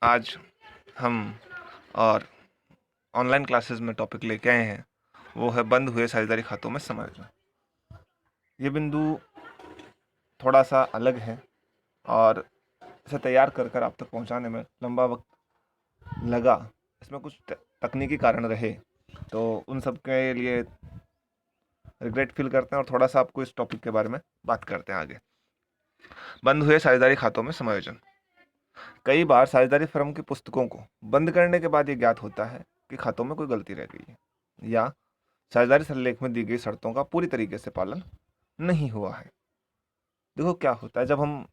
आज हम और ऑनलाइन क्लासेस में टॉपिक लेके आए हैं, वो है बंद हुए साझेदारी खातों में समायोजन। ये बिंदु थोड़ा सा अलग है और इसे तैयार कर कर आप तक पहुंचाने में लंबा वक्त लगा। इसमें कुछ तकनीकी कारण रहे, तो उन सब के लिए रिग्रेट फील करते हैं और थोड़ा सा आपको इस टॉपिक के बारे में बात करते हैं आगे। बंद हुए साझेदारी खातों में समायोजन। कई बार साझेदारी फर्म की पुस्तकों को बंद करने के बाद ये ज्ञात होता है कि खातों में कोई गलती रह गई है या साझेदारी संलेख में दी गई शर्तों का पूरी तरीके से पालन नहीं हुआ है। देखो क्या होता है, जब हम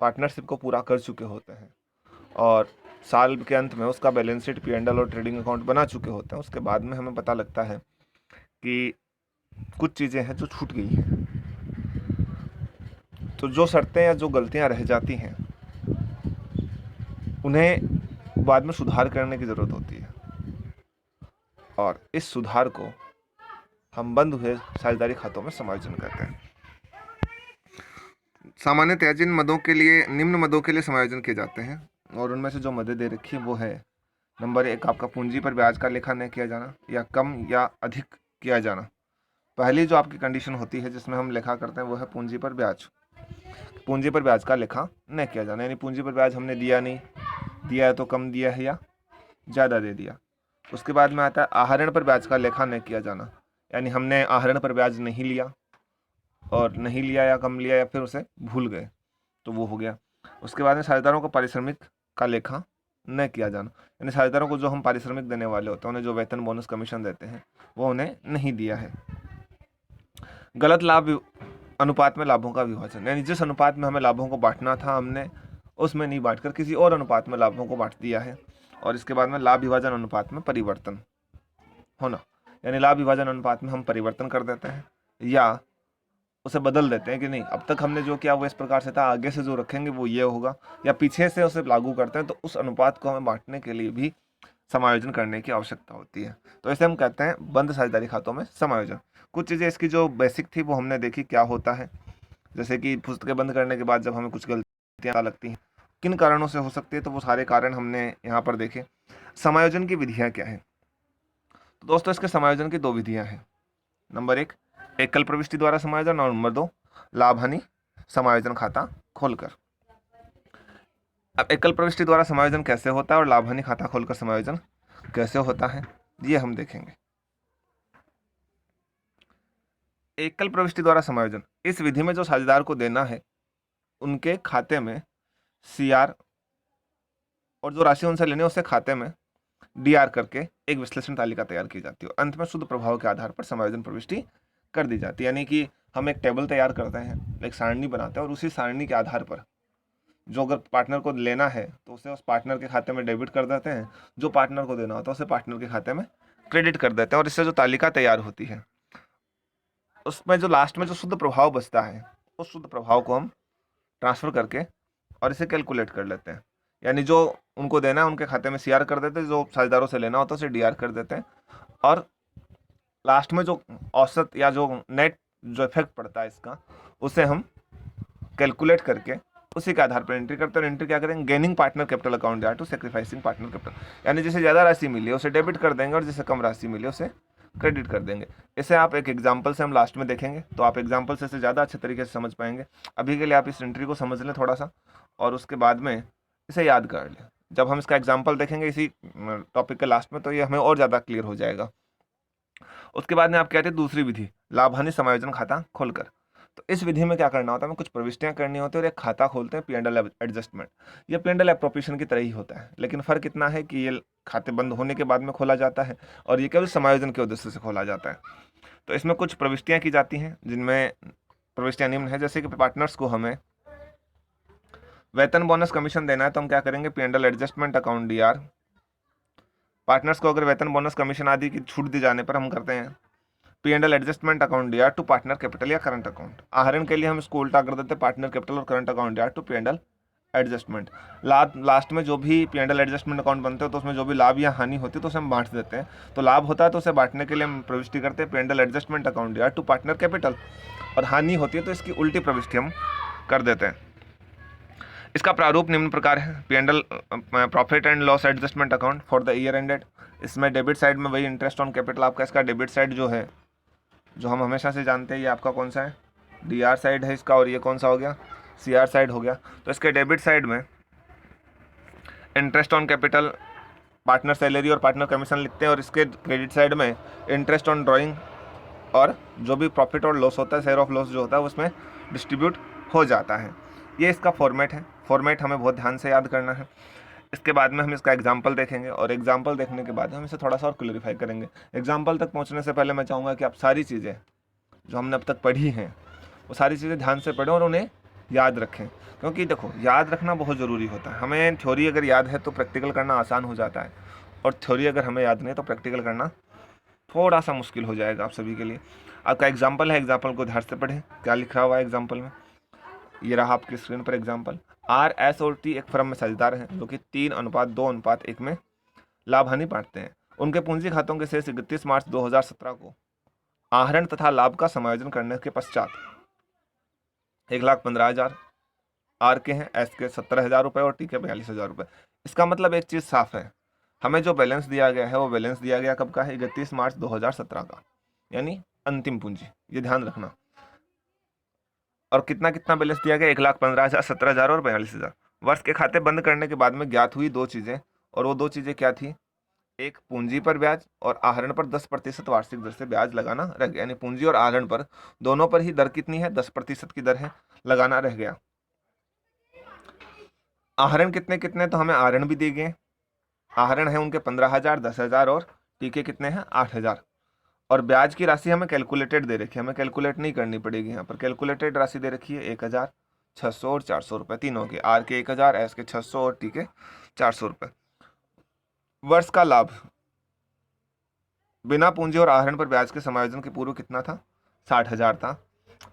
पार्टनरशिप को पूरा कर चुके होते हैं और साल के अंत में उसका बैलेंस शीट, P&L और ट्रेडिंग अकाउंट बना चुके होते हैं, उसके बाद में हमें पता लगता है कि कुछ चीज़ें हैं जो छूट गई हैं। तो जो शर्तें या जो गलतियां रह जाती हैं उन्हें बाद में सुधार करने की ज़रूरत होती है, और इस सुधार को हम बंद हुए साझेदारी खातों में समायोजन करते हैं। सामान्यतः जिन मदों के लिए, निम्न मदों के लिए समायोजन किए जाते हैं, और उनमें से जो मदें दे रखी है वो है: नंबर 1, आपका पूंजी पर ब्याज का लेखा न किया जाना या कम या अधिक किया जाना। पहली जो आपकी कंडीशन होती है जिसमें हम लेखा करते हैं वो है पूंजी पर ब्याज। पूंजी पर ब्याज का लेखा न किया जाना, यानी पूंजी पर ब्याज हमने दिया नहीं, दिया है तो कम दिया है या ज़्यादा दे दिया। उसके बाद में आता है आहरण पर ब्याज का लेखा न किया जाना, यानी हमने आहरण पर ब्याज नहीं लिया, और नहीं लिया या कम लिया या फिर उसे भूल गए, तो वो हो गया। उसके बाद में साझेदारों को पारिश्रमिक का लेखा न किया जाना, यानी साझेदारों को जो हम पारिश्रमिक देने वाले होते हैं, उन्हें जो वेतन, बोनस, कमीशन देते हैं, वो उन्हें नहीं दिया है। गलत लाभ अनुपात में लाभों का विभाजन, यानी जिस अनुपात में हमें लाभों को बांटना था हमने उसमें नहीं बांटकर किसी और अनुपात में लाभों को बांट दिया है। और इसके बाद में लाभ विभाजन अनुपात में परिवर्तन होना, यानी लाभ विभाजन अनुपात में हम परिवर्तन कर देते हैं या उसे बदल देते हैं कि नहीं, अब तक हमने जो किया वो इस प्रकार से था, आगे से जो रखेंगे वो ये होगा, या पीछे से उसे लागू करते हैं। तो उस अनुपात को हमें बांटने के लिए भी समायोजन करने की आवश्यकता होती है। तो इसे हम कहते हैं बंद साझेदारी खातों में समायोजन। कुछ चीज़ें इसकी जो बेसिक थी वो हमने देखी क्या होता है, जैसे कि पुस्तकें बंद करने के बाद जब हमें कुछ गलतियाँ लगती हैं, किन कारणों से हो सकती है, तो वो सारे कारण हमने यहाँ पर देखे। समायोजन की विधियाँ क्या है, तो दोस्तों इसके समायोजन की 2 विधियाँ हैं। नंबर 1, एकल प्रविष्टि द्वारा समायोजन, और नंबर 2, लाभ हानि समायोजन खाता खोलकर। अब एकल प्रविष्टि द्वारा समायोजन कैसे होता है और लाभ हानि खाता खोलकर समायोजन कैसे होता है, ये हम देखेंगे। एकल प्रविष्टि द्वारा समायोजन, इस विधि में जो साझेदार को देना है उनके खाते में CR और जो राशि उनसे लेनी है उससे खाते में DR करके एक विश्लेषण तालिका तैयार की जाती है। अंत में शुद्ध प्रभाव के आधार पर समायोजन प्रविष्टि कर दी जाती है, यानी कि हम एक टेबल तैयार करते हैं, एक सारणी बनाते हैं, और उसी सारणी के आधार पर जो अगर पार्टनर को लेना है तो उसे उस पार्टनर के खाते में डेबिट कर देते हैं, जो पार्टनर को देना होता है उसे पार्टनर के खाते में क्रेडिट कर देते हैं, और इससे जो तालिका तैयार होती है उसमें जो लास्ट में जो शुद्ध प्रभाव बचता है उस शुद्ध प्रभाव को हम ट्रांसफ़र करके और इसे कैलकुलेट कर लेते हैं, यानी जो उनको देना है उनके खाते में CR कर देते हैं, जो साझेदारों से लेना होता है उसे DR कर देते हैं, और लास्ट में जो औसत या जो नेट जो इफेक्ट पड़ता है इसका उसे हम कैलकुलेट करके उसी के आधार पर एंट्री करते हैं। और एंट्री क्या करेंगे, गेनिंग पार्टनर कैपिटल अकाउंट या टू सेक्रीफाइसिंग पार्टनर कैपिटल, यानी जिसे ज़्यादा राशि मिली है उसे डेबिट कर देंगे और जिसे कम राशि मिली उसे क्रेडिट कर देंगे। इसे आप एक एग्जाम्पल से हम लास्ट में देखेंगे, तो आप एग्जाम्पल से इसे ज़्यादा अच्छे तरीके से समझ पाएंगे। अभी के लिए आप इस एंट्री को समझ लें थोड़ा सा, और उसके बाद में इसे याद कर लें। जब हम इसका एग्जाम्पल देखेंगे इसी टॉपिक के लास्ट में, तो ये हमें और ज़्यादा क्लियर हो जाएगा। उसके बाद में आप कहते हैं दूसरी विधि, लाभ हानि समायोजन खाता खोलकर। तो इस विधि में क्या करना होता है, हमें कुछ प्रविष्टियां करनी होती है और एक खाता खोलते हैं P&L एडजस्टमेंट। ये P&L एप्रोप्रिएशन की तरह ही होता है, लेकिन फ़र्क इतना है कि ये खाते बंद होने के बाद में खोला जाता है और ये केवल समायोजन के उद्देश्य से खोला जाता है। तो इसमें कुछ प्रविष्टियाँ की जाती हैं, जिनमें प्रविष्टियाँ निम्न है, जैसे कि पार्टनर्स को हमें वेतन, बोनस, कमीशन देना है तो हम क्या करेंगे, P&L adjustment account DR। Partners को अगर वेतन, बोनस, कमीशन आदि की छूट दी जाने पर हम करते हैं P&L adjustment account DR to partner capital या करंट अकाउंट। आहरण के लिए हम इसको उल्टा कर देते हैं, पार्टनर कैपिटल और current account DR to P&L adjustment. Last में जो भी P&L एडजस्टमेंट अकाउंट बनते हैं तो उसमें जो भी लाभ या हानि होती है तो उसे हम बांट देते हैं। तो लाभ होता है तो उसे बांटने के लिए हम प्रविष्टि करते हैं P&L adjustment account DR to partner capital, और हानि होती है तो इसकी उल्टी प्रविष्टि हम कर देते हैं। इसका प्रारूप निम्न प्रकार है। P&L profit and loss adjustment account for the year ended. इसमें डेबिट साइड में वही इंटरेस्ट ऑन कैपिटल आपका, इसका डेबिट साइड जो है, जो हम हमेशा से जानते हैं, ये आपका कौन सा है, DR साइड है इसका, और ये कौन सा हो गया, CR साइड हो गया। तो इसके डेबिट साइड में interest on capital, partner salary और पार्टनर कमीशन लिखते हैं, और इसके क्रेडिट साइड में इंटरेस्ट ऑन ड्राइंग और जो भी प्रॉफिट और लॉस होता है, शेयर ऑफ लॉस जो होता है, उसमें डिस्ट्रीब्यूट हो जाता है। ये इसका फॉर्मेट है। फॉर्मेट हमें बहुत ध्यान से याद करना है। इसके बाद में हम इसका एग्जाम्पल देखेंगे, और एग्जाम्पल देखने के बाद हम इसे थोड़ा सा और क्लैरिफाई करेंगे। एग्जाम्पल तक पहुंचने से पहले मैं चाहूँगा कि आप सारी चीज़ें जो हमने अब तक पढ़ी हैं वो सारी चीज़ें ध्यान से पढ़ें और उन्हें याद रखें, क्योंकि देखो याद रखना बहुत ज़रूरी होता है। हमें थ्योरी अगर याद है तो प्रैक्टिकल करना आसान हो जाता है, और थ्योरी अगर हमें याद नहीं है तो प्रैक्टिकल करना थोड़ा सा मुश्किल हो जाएगा आप सभी के लिए। आपका एग्जाम्पल है, एग्जाम्पल को ध्यान से पढ़ें। क्या लिखा हुआ है एग्जाम्पल में, ये रहा आपकी स्क्रीन पर एग्जाम्पल। R, S और T एक फर्म में साझेदार हैं जो कि 3:2:1 में लाभ हानि बांटते हैं। उनके पूंजी खातों के शेष 31 मार्च 2017 को आहरण तथा लाभ का समायोजन करने के पश्चात 1,15,000 R के हैं, S के 17,000 रुपये और T के 42,000 रुपये। इसका मतलब एक चीज़ साफ है, हमें जो बैलेंस दिया गया है वो बैलेंस दिया गया कब का है, 31 मार्च 2017 का, यानी अंतिम पूंजी, ये ध्यान रखना। और कितना कितना बैलेंस दिया गया, 1,15,000, 17,000 और 42,000। वर्ष के खाते बंद करने के बाद में ज्ञात हुई दो चीज़ें, और वो दो चीज़ें क्या थी, एक पूंजी पर ब्याज और आहरण पर 10% वार्षिक दर से ब्याज लगाना रह गया। यानी पूंजी और आहरण पर दोनों पर ही दर कितनी है, 10% की दर है, लगाना रह गया। आहरण कितने कितने, तो हमें आहरण भी दिए गए। आहरण है उनके 15,000, 10,000 और टीके कितने हैं, 8,000। और ब्याज की राशि हमें कैलकुलेटेड दे रखी है, हमें कैलकुलेट नहीं करनी पड़ेगी। यहाँ पर कैलकुलेटेड राशि दे रखी है 1,600 और 400 रुपये, तीनों के, R के 1,000, S के 600 और T के 400 रुपये। वर्ष का लाभ बिना पूंजी और आहरण पर ब्याज के समायोजन के पूर्व कितना था, 60,000 था।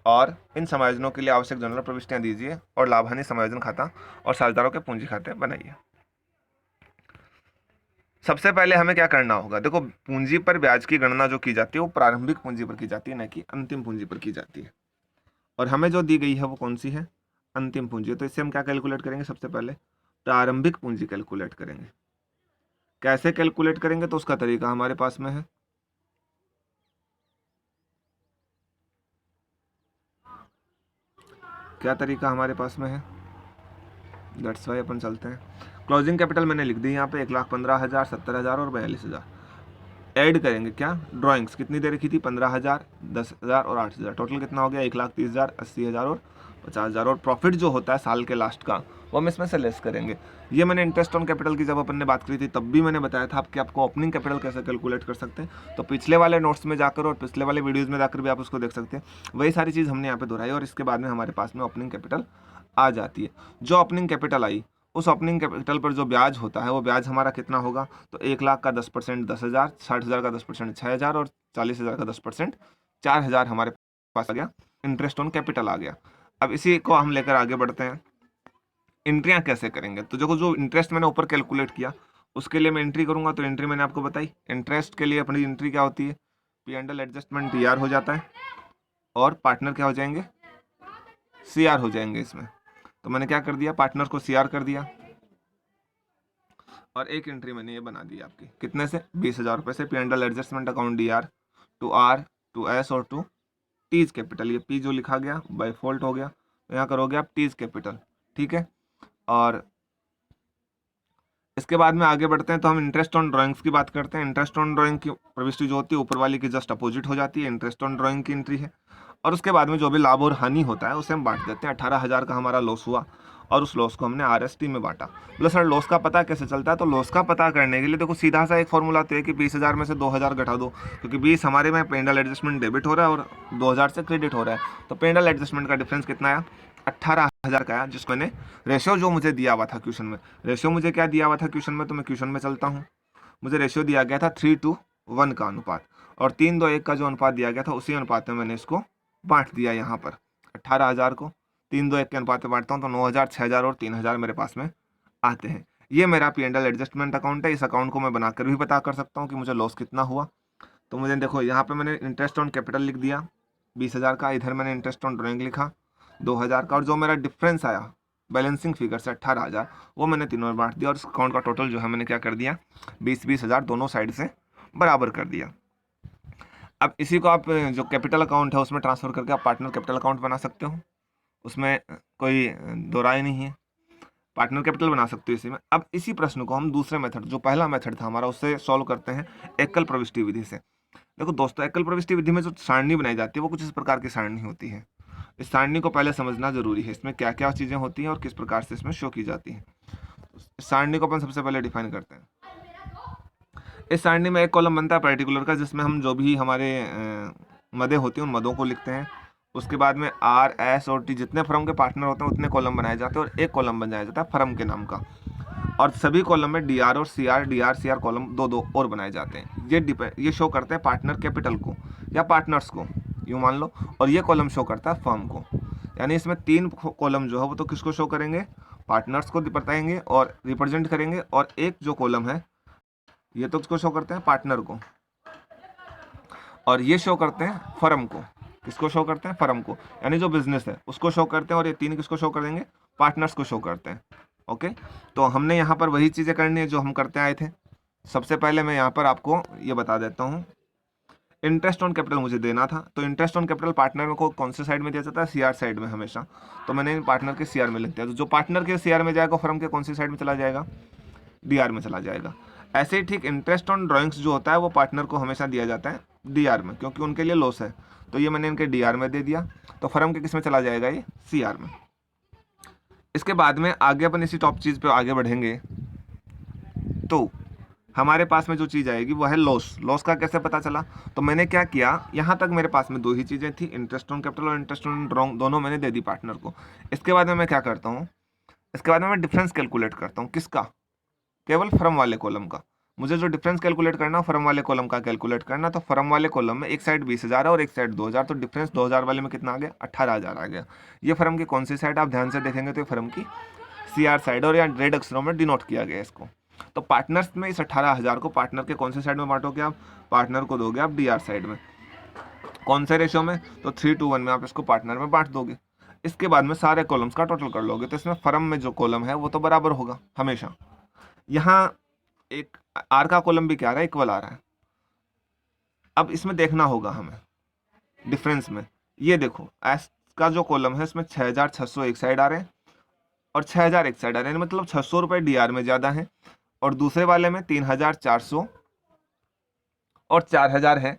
और इन समायोजनों के लिए आवश्यक जनरल प्रविष्टियां दीजिए और लाभ हानि समायोजन खाता और साझेदारों के पूंजी खाते बनाइए। सबसे पहले हमें क्या करना होगा, देखो पूंजी पर ब्याज की गणना जो की जाती है वो प्रारंभिक पूंजी पर की जाती है, न कि अंतिम पूंजी पर की जाती है। और हमें जो दी गई है वो कौन सी है, अंतिम पूंजी। तो इससे हम क्या कैलकुलेट करेंगे, सबसे पहले प्रारंभिक पूंजी कैलकुलेट करेंगे। कैसे कैलकुलेट करेंगे, तो उसका तरीका हमारे पास में है। क्या तरीका हमारे पास में है, दैट्स वाई अपन चलते हैं। क्लोजिंग कैपिटल मैंने लिख दी यहाँ पे 1,15,000, 70,000 और 42,000। ऐड करेंगे क्या, ड्राइंग्स कितनी दे रखी थी, 15,000, 10,000 और 8,000, टोटल कितना हो गया, 1,30,000, 80,000 और 50,000। और प्रॉफिट जो होता है साल के लास्ट का वो हम इसमें से लेस करेंगे। ये मैंने इंटरेस्ट ऑन कैपिटल की जब अपन ने बात करी थी तब भी मैंने बताया था कि आपको ओपनिंग कैपिटल कैसे कैलकुलेट कर सकते हैं। तो पिछले वाले नोट्स में जाकर और पिछले वाले वीडियोज़ में जाकर भी आप उसको देख सकते हैं। वही सारी चीज़ हमने यहाँ पे दोहराई और इसके बाद में हमारे पास में ओपनिंग कैपिटल आ जाती है। जो ओपनिंग कैपिटल आई, उस ओपनिंग कैपिटल पर जो ब्याज होता है वो ब्याज हमारा कितना होगा, तो 1,00,000 का 10% 10,000, 60,000 का 10% 6,000 और 40,000 का 10% 4,000 हमारे पास आ गया, इंटरेस्ट ऑन कैपिटल आ गया। अब इसी को हम लेकर आगे बढ़ते हैं। एंट्रियां कैसे करेंगे, तो देखो जो इंटरेस्ट मैंने ऊपर कैलकुलेट किया उसके लिए मैं एंट्री करूंगा, तो एंट्री मैंने आपको बताई। इंटरेस्ट के लिए अपनी एंट्री क्या होती है, P&L एडजस्टमेंट DR हो जाता है, और पार्टनर क्या हो जाएंगे, CR हो जाएंगे इसमें। तो मैंने क्या कर दिया, पार्टनर को CR कर दिया, और एक एंट्री मैंने ये बना दी आपकी, कितने से, 20,000 रुपये से। P&L adjustment account DR to R to S और टू टीज कैपिटल। ये P जो लिखा गया बाय फॉल्ट हो गया, तो यहाँ करोगे आप टीज कैपिटल, ठीक है। और इसके बाद में आगे बढ़ते हैं तो हम इंटरेस्ट ऑन ड्राइंग्स की बात करते हैं। इंटरेस्ट ऑन ड्राइंग की प्रविष्टि जो होती है ऊपर वाली की जस्ट अपोजिट हो जाती है, इंटरेस्ट ऑन ड्राइंग की एंट्री है। और उसके बाद में जो भी लाभ और हानि होता है उसे हम बांट देते हैं। 18,000 का हमारा लॉस हुआ और उस लॉस को हमने RST में बांटा। बोले सर लॉस का पता कैसे चलता है, तो लॉस का पता करने के लिए देखो सीधा सा एक फॉर्मूला तो है कि 20,000 में से 2,000 घटा दो, क्योंकि 20 हमारे में P&L एडजस्टमेंट डेबिट हो रहा है और 2,000 से क्रेडिट हो रहा है। तो P&L एडजस्टमेंट का डिफरेंस कितना आया, 18,000 का आया, जिसको मैंने रेशियो जो मुझे दिया हुआ था क्वेश्चन में, रेशियो मुझे क्या दिया हुआ था क्वेश्चन में, तो मैं क्वेश्चन में चलता हूँ। मुझे रेशियो दिया गया था 3:1 का अनुपात, और 3:2:1 का जो अनुपात दिया गया था उसी अनुपात में मैंने इसको बांट दिया। यहाँ पर 18,000 को 3:2:1 के अनुपात में बांटता हूँ तो 9,000, 6,000 और 3,000 मेरे पास में आते हैं। ये मेरा P&L एडजस्टमेंट अकाउंट है। इस अकाउंट को मैं बनाकर भी पता कर सकता हूँ कि मुझे लॉस कितना हुआ। तो मुझे देखो यहाँ पे मैंने इंटरेस्ट ऑन कैपिटल लिख दिया 20,000 का, इधर मैंने इंटरेस्ट ऑन ड्राइंग लिखा 2,000 का, और जो मेरा डिफरेंस आया बैलेंसिंग फिगर से 18,000 वो मैंने तीनों में बांट दिया और इस अकाउंट का टोटल जो है मैंने क्या कर दिया 20,000 दोनों साइड से बराबर कर दिया। अब इसी को आप जो कैपिटल अकाउंट है उसमें ट्रांसफ़र करके आप पार्टनर कैपिटल अकाउंट बना सकते हो, उसमें कोई दो राय नहीं है, पार्टनर कैपिटल बना सकते हो इसी में। अब इसी प्रश्न को हम दूसरे मेथड, जो पहला मेथड था हमारा, उससे सॉल्व करते हैं एकल प्रविष्टि विधि से। देखो दोस्तों, एकल प्रविष्टि विधि में जो सारणी बनाई जाती है वो कुछ इस प्रकार की सारणी होती है। इस सारणी को पहले समझना जरूरी है, इसमें क्या क्या चीज़ें होती हैं और किस प्रकार से इसमें शो की जाती हैं। इस सारणी को अपन सबसे पहले डिफाइन करते हैं। इस सारणी में एक कॉलम बनता है पर्टिकुलर का, जिसमें हम जो भी हमारे मदे होती हैं उन मदों को लिखते हैं। उसके बाद में आर, एस और टी जितने फर्म के पार्टनर होते हैं उतने कॉलम बनाए जाते हैं और एक कॉलम बनाया जाता है फर्म के नाम का। और सभी कॉलम में डी आर और C R, D R C R column दो दो और बनाए जाते हैं। ये शो करते हैं पार्टनर कैपिटल को या पार्टनर्स को, यूँ मान लो। और ये कॉलम शो करता है फर्म को। यानी इसमें 3 कॉलम जो है वो तो किसको शो करेंगे, पार्टनर्स को बताएंगे और रिप्रेजेंट करेंगे। और एक जो कॉलम है ये तो किसको शो करते हैं, पार्टनर को, और ये शो करते हैं फर्म को। किसको शो करते हैं, फर्म को, यानी जो बिजनेस है उसको शो करते हैं। और ये 3 किसको शो कर देंगे, पार्टनर्स को शो करते हैं। ओके, तो हमने यहाँ पर वही चीज़ें करनी है जो हम करते आए थे। सबसे पहले मैं यहाँ पर आपको ये बता देता हूँ, इंटरेस्ट ऑन कैपिटल मुझे देना था, तो इंटरेस्ट ऑन कैपिटल पार्टनर को कौन से साइड में दिया जाता है, सीआर साइड में हमेशा। तो मैंने पार्टनर के सीआर में लिख दिया। तो जो पार्टनर के सीआर में जाएगा फर्म के कौन सी साइड में चला जाएगा, डीआर में चला जाएगा। ऐसे ही ठीक इंटरेस्ट ऑन ड्राइंग्स जो होता है वो पार्टनर को हमेशा दिया जाता है डीआर में, क्योंकि उनके लिए लॉस है। तो ये मैंने इनके डीआर में दे दिया। तो फर्म के किस में चला जाएगा, ये सीआर में। इसके बाद में आगे अपन इसी टॉप चीज़ पे आगे बढ़ेंगे तो हमारे पास में जो चीज़ आएगी वो है लॉस। लॉस का कैसे पता चला, तो मैंने क्या किया, यहाँ तक मेरे पास में 2 ही चीज़ें थी, इंटरेस्ट ऑन कैपिटल और इंटरेस्ट ऑन ड्रॉइंग, दोनों मैंने दे दी पार्टनर को। इसके बाद में मैं क्या करता हूँ, इसके बाद में मैं डिफरेंस कैलकुलेट करता हूँ। किसका, केवल फर्म वाले कॉलम का। मुझे जो डिफरेंस कैलकुलेट करना है फर्म वाले कॉलम का कैलकुलेट करना। तो फर्म वाले कॉलम में एक साइड 20,000 है और एक साइड 2,000, तो डिफरेंस 2,000 वाले में कितना आ गया, 18,000 आ गया। ये फर्म की कौन सी साइड, आप ध्यान से देखेंगे तो ये फर्म की सीआर साइड, और यहाँ रेड अक्षरों में डिनोट किया गया इसको। तो पार्टनर्स में इस 18,000 को पार्टनर के कौन से साइड में बांटोगे आप, पार्टनर को दोगे आप डीआर साइड में। कौन से रेशो में, तो 3:1 में आप इसको पार्टनर में बांट दोगे। इसके बाद में सारे कॉलम्स का टोटल कर लोगे, तो इसमें फर्म में जो कॉलम है वो तो बराबर होगा हमेशा। यहाँ एक आर का कॉलम भी क्या आ रहा है, इक्वल आ रहा है। अब इसमें देखना होगा हमें डिफरेंस में, ये देखो एस का जो कॉलम है इसमें 6,600 एक साइड आ रहे हैं और 6,000 एक साइड आ रहे हैं, मतलब 600 रुपये डीआर में ज़्यादा है। और दूसरे वाले में 3,400 और 4,000 है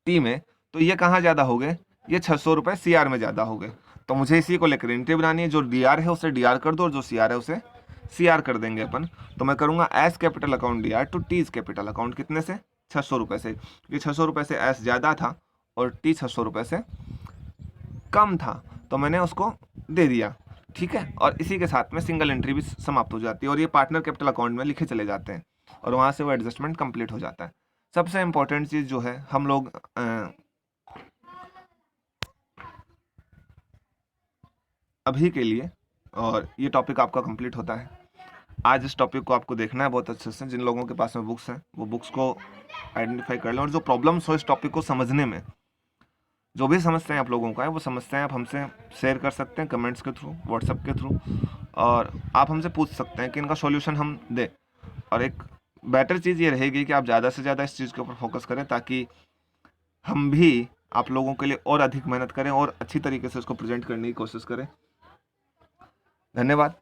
टी में। तो ये कहाँ ज़्यादा हो गए, ये 600 रुपये सी आर में ज़्यादा हो गए। तो मुझे इसी को लेकर एंट्री बनानी है, जो डी आर है उसे डी आर कर दो और जो सी आर है उसे सी आर कर देंगे अपन। तो मैं करूँगा S capital account D R to T's capital account, कितने से, 600 रुपये से। ये 600 रुपये से एस ज़्यादा था और टी 600 रुपये से कम था, तो मैंने उसको दे दिया। ठीक है, और इसी के साथ में सिंगल एंट्री भी समाप्त हो जाती है और ये पार्टनर कैपिटल अकाउंट में लिखे चले जाते हैं और वहाँ से वो एडजस्टमेंट कंप्लीट हो जाता है। सबसे इम्पोर्टेंट चीज़ जो है, हम लोग अभी के लिए, और ये टॉपिक आपका कंप्लीट होता है। आज इस टॉपिक को आपको देखना है बहुत अच्छे से। जिन लोगों के पास में बुक्स हैं वो बुक्स को आइडेंटिफाई कर लें, और जो प्रॉब्लम्स हो इस टॉपिक को समझने में, जो भी समस्याएं आप लोगों का है वो समस्याएं आप हमसे शेयर कर सकते हैं कमेंट्स के थ्रू, व्हाट्सएप के थ्रू, और आप हमसे पूछ सकते हैं कि इनका सॉल्यूशन हम दें। और एक बेटर चीज़ ये रहेगी कि आप ज़्यादा से ज़्यादा इस चीज़ के ऊपर फोकस करें, ताकि हम भी आप लोगों के लिए और अधिक मेहनत करें और अच्छी तरीके से उसको प्रेजेंट करने की कोशिश करें। धन्यवाद।